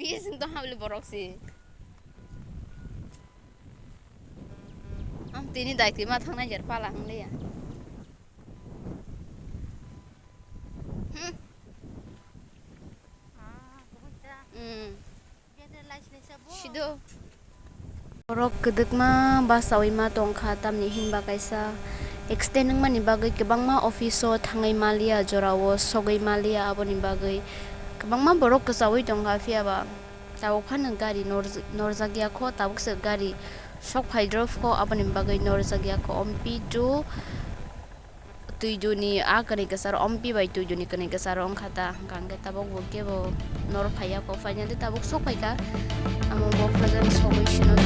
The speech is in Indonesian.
Iya sentuh hamil borok sih. Tini dai kima thang najar palang le ya. Shido. Borok kedek ma basawi ma tongkha tamni hinba kaisa extend nang mani bagai kebangma office thangai malia jorawo sogai malia aboni bagai kebangma borok kesawi tongkha fiaba tawok phan gari norjagya kho tawok se gari sok phaidrof ko aboni bagai norjagya ko Ampi to Twidu ni akani kesar Ampi bai Twidu ni kani kesar ong khata kangge tabok boke bo nor phaya ko finally tabok sok pai ka amo bo present solution of